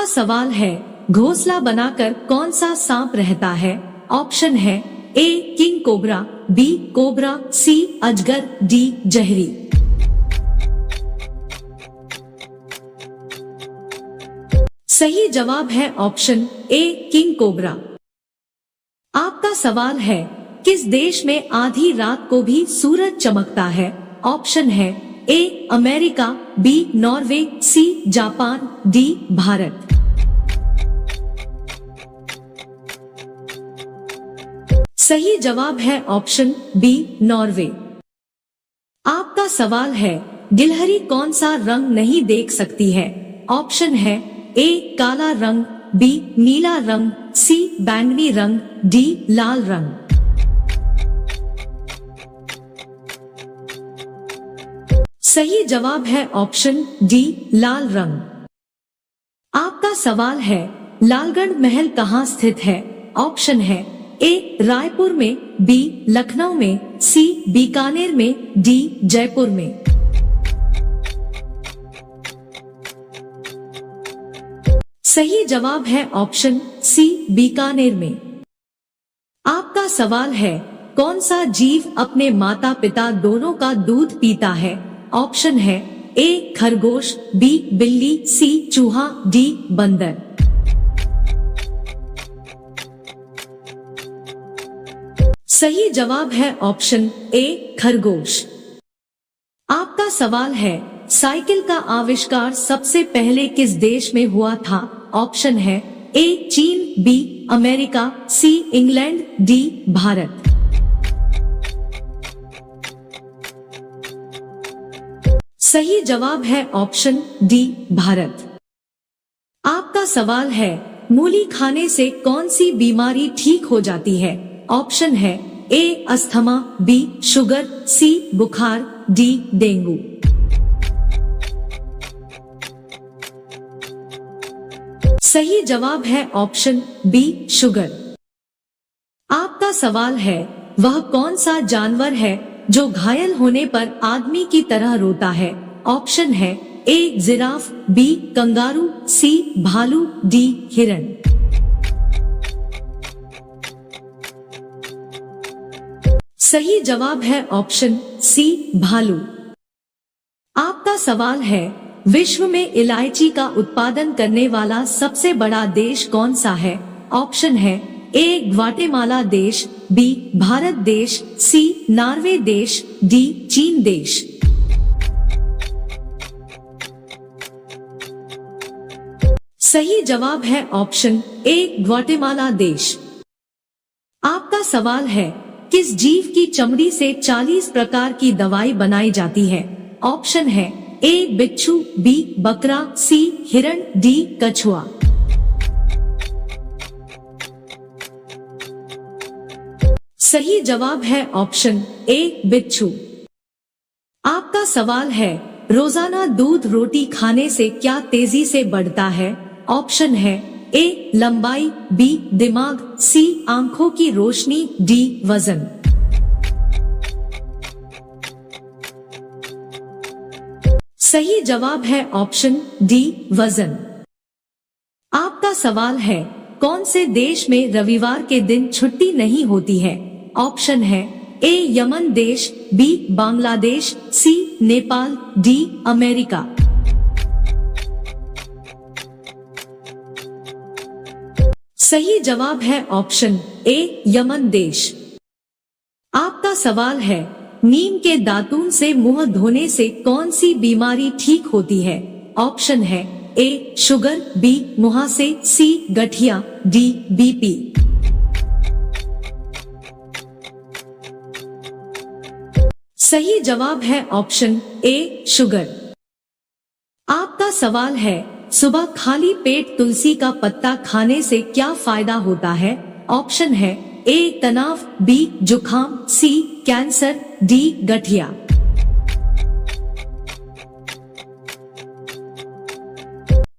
आपका सवाल है, घोंसला बनाकर कौन सा सांप रहता है? ऑप्शन है A king cobra, B cobra, C अजगर, डी जहरी। सही जवाब है ऑप्शन ए किंग कोबरा। आपका सवाल है, किस देश में आधी रात को भी सूरज चमकता है? ऑप्शन है A America, B Norway, C Japan, D Bharat. सही जवाब है ऑप्शन बी नॉर्वे। आपका सवाल है, गिलहरी कौन सा रंग नहीं देख सकती है? ऑप्शन है ए काला रंग, बी नीला रंग, सी बैंगनी रंग, डी लाल रंग। सही जवाब है ऑप्शन डी लाल रंग। आपका सवाल है, लालगढ़ महल कहाँ स्थित है? ऑप्शन है ए रायपुर में, बी लखनऊ में, सी बीकानेर में, डी जयपुर में। सही जवाब है ऑप्शन सी बीकानेर में। आपका सवाल है, कौन सा जीव अपने माता पिता दोनों का दूध पीता है? ऑप्शन है ए खरगोश, बी बिल्ली, सी चूहा, डी बंदर। सही जवाब है ऑप्शन ए खरगोश। आपका सवाल है, साइकिल का आविष्कार सबसे पहले किस देश में हुआ था? ऑप्शन है ए चीन, B America, C England, D Bharat. सही जवाब है ऑप्शन डी भारत। आपका सवाल है, मूली खाने से कौन सी बीमारी ठीक हो जाती है? ऑप्शन है ए अस्थमा, बी शुगर, सी बुखार, डी डेंगू। सही जवाब है ऑप्शन बी शुगर। आपका सवाल है, वह कौन सा जानवर है जो घायल होने पर आदमी की तरह रोता है? ऑप्शन है ए जिराफ, बी कंगारू, सी भालू, डी हिरण। सही जवाब है ऑप्शन सी भालू। आपका सवाल है, विश्व में इलायची का उत्पादन करने वाला सबसे बड़ा देश कौन सा है? ऑप्शन है ए ग्वाटेमाला देश, बी भारत देश, सी नॉर्वे देश, डी चीन देश। सही जवाब है ऑप्शन ए ग्वाटेमाला देश। आपका सवाल है, किस जीव की चमड़ी से 40 प्रकार की दवाई बनाई जाती है? ऑप्शन है ए बिच्छू, बी बकरा, सी हिरण, डी कछुआ। सही जवाब है ऑप्शन ए बिच्छू। आपका सवाल है, रोजाना दूध रोटी खाने से क्या तेजी से बढ़ता है? ऑप्शन है ए लंबाई, बी दिमाग, सी आंखों की रोशनी, डी वजन। सही जवाब है ऑप्शन डी वजन। आपका सवाल है, कौन से देश में रविवार के दिन छुट्टी नहीं होती है? ऑप्शन है ए यमन देश, बी बांग्लादेश, सी नेपाल, डी अमेरिका। सही जवाब है ऑप्शन ए यमन देश। आपका सवाल है, नीम के दातून से मुंह धोने से कौन सी बीमारी ठीक होती है? ऑप्शन है ए शुगर, बी मुहासे, सी गठिया, डी बीपी। सही जवाब है ऑप्शन ए शुगर। आपका सवाल है, सुबह खाली पेट तुलसी का पत्ता खाने से क्या फायदा होता है? ऑप्शन है ए तनाव, बी जुखाम, सी कैंसर, डी गठिया।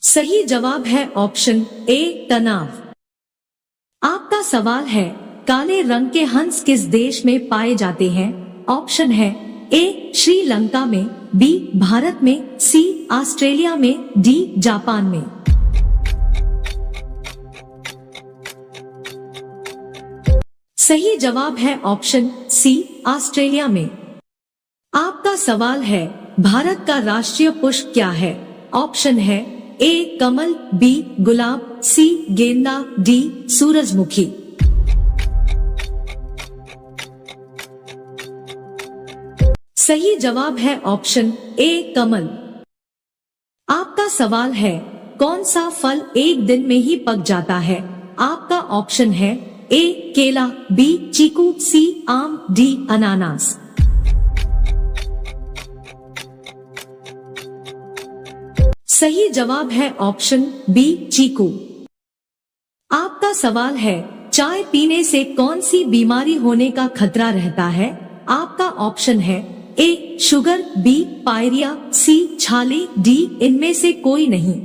सही जवाब है ऑप्शन ए तनाव। आपका सवाल है, काले रंग के हंस किस देश में पाए जाते हैं? ऑप्शन है ए श्रीलंका में, बी भारत में, सी ऑस्ट्रेलिया में, डी जापान में। सही जवाब है ऑप्शन सी, ऑस्ट्रेलिया में। आपका सवाल है, भारत का राष्ट्रीय पुष्प क्या है? ऑप्शन है ए कमल, बी गुलाब, सी गेंदा, डी सूरजमुखी। सही जवाब है ऑप्शन ए कमल। आपका सवाल है, कौन सा फल एक दिन में ही पक जाता है? आपका ऑप्शन है ए केला, बी चीकू, सी आम, डी अनानास। सही जवाब है ऑप्शन बी चीकू। आपका सवाल है, चाय पीने से कौन सी बीमारी होने का खतरा रहता है? आपका ऑप्शन है ए शुगर, बी पायरिया, सी छाले, डी इनमें से कोई नहीं।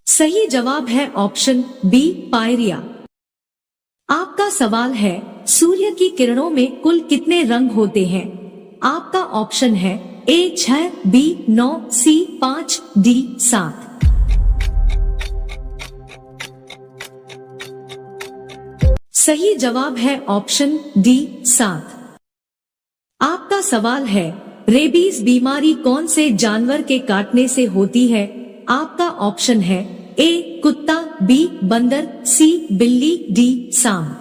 सही जवाब है ऑप्शन बी पायरिया। आपका सवाल है, सूर्य की किरणों में कुल कितने रंग होते हैं? आपका ऑप्शन है ए 6, बी 9, सी 5, डी 7। सही जवाब है ऑप्शन डी 7। आपका सवाल है, रेबीज बीमारी कौन से जानवर के काटने से होती है? आपका ऑप्शन है ए कुत्ता, बी बंदर, सी बिल्ली, डी सांप।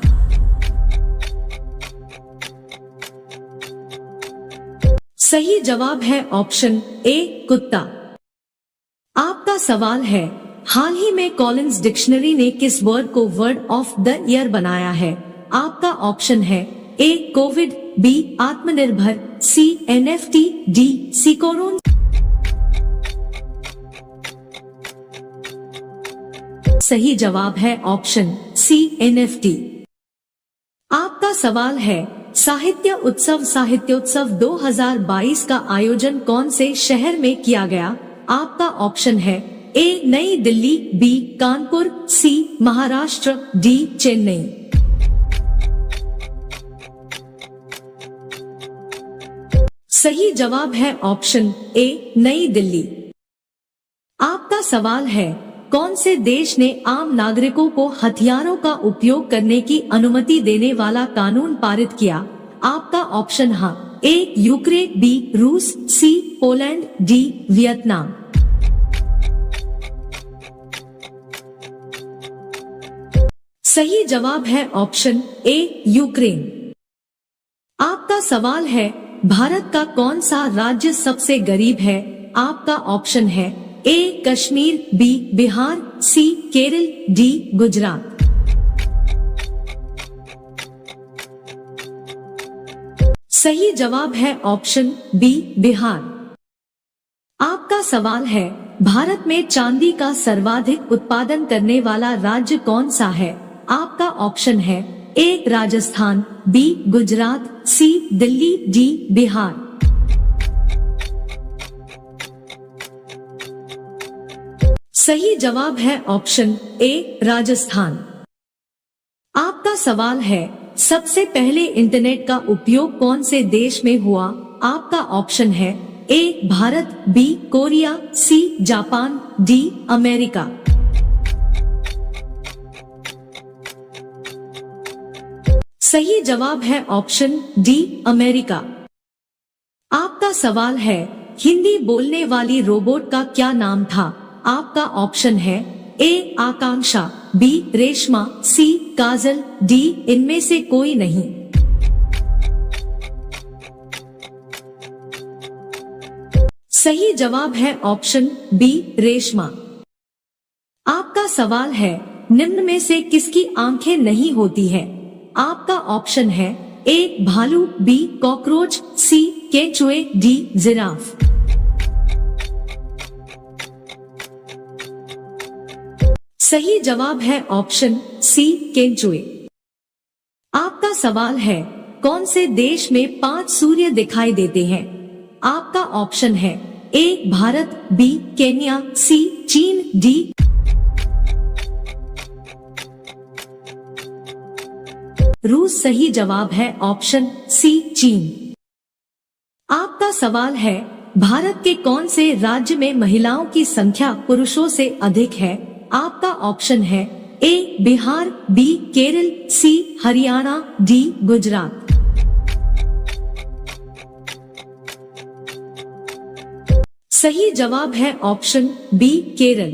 सही जवाब है ऑप्शन ए कुत्ता। आपका सवाल है, हाल ही में कॉलिंस डिक्शनरी ने किस वर्ड को वर्ड ऑफ द ईयर बनाया है? आपका ऑप्शन है ए कोविड, बी आत्मनिर्भर, सी एनएफटी, डी सिकोरोन। सही जवाब है ऑप्शन सी एनएफटी। आपका सवाल है, साहित्योत्सव 2022 का आयोजन कौन से शहर में किया गया? आपका ऑप्शन है ए नई दिल्ली, बी कानपुर, सी महाराष्ट्र, डी चेन्नई। सही जवाब है ऑप्शन ए नई दिल्ली। आपका सवाल है, कौन से देश ने आम नागरिकों को हथियारों का उपयोग करने की अनुमति देने वाला कानून पारित किया? आपका ऑप्शन है ए यूक्रेन, बी रूस, सी पोलैंड, डी वियतनाम। सही जवाब है ऑप्शन ए यूक्रेन। आपका सवाल है, भारत का कौन सा राज्य सबसे गरीब है? आपका ऑप्शन है ए कश्मीर, बी बिहार, सी केरल, डी गुजरात। सही जवाब है ऑप्शन बी बिहार। आपका सवाल है, भारत में चांदी का सर्वाधिक उत्पादन करने वाला राज्य कौन सा है? आपका ऑप्शन है ए राजस्थान, बी गुजरात, सी दिल्ली, डी बिहार। सही जवाब है ऑप्शन ए राजस्थान। आपका सवाल है, सबसे पहले इंटरनेट का उपयोग कौन से देश में हुआ? आपका ऑप्शन है A Bharat, B Korea, C Japan, D America. सही जवाब है ऑप्शन डी अमेरिका। आपका सवाल है, हिंदी बोलने वाली रोबोट का क्या नाम था? आपका ऑप्शन है ए आकांक्षा, बी रेशमा, सी काजल, डी इनमें से कोई नहीं। सही जवाब है ऑप्शन बी रेशमा। आपका सवाल है, निम्न में से किसकी आंखें नहीं होती है? आपका ऑप्शन है ए भालू, बी कॉकरोच, सी केंचुए, डी जिराफ। सही जवाब है ऑप्शन सी केंचुए। आपका सवाल है, कौन से देश में 5 सूर्य दिखाई देते हैं? आपका ऑप्शन है ए भारत, बी केन्या, सी चीन, डी। रूस। सही जवाब है ऑप्शन सी चीन। आपका सवाल है, भारत के कौन से राज्य में महिलाओं की संख्या पुरुषों से अधिक है? आपका ऑप्शन है ए बिहार, बी केरल, सी हरियाणा, डी गुजरात। सही जवाब है ऑप्शन बी केरल।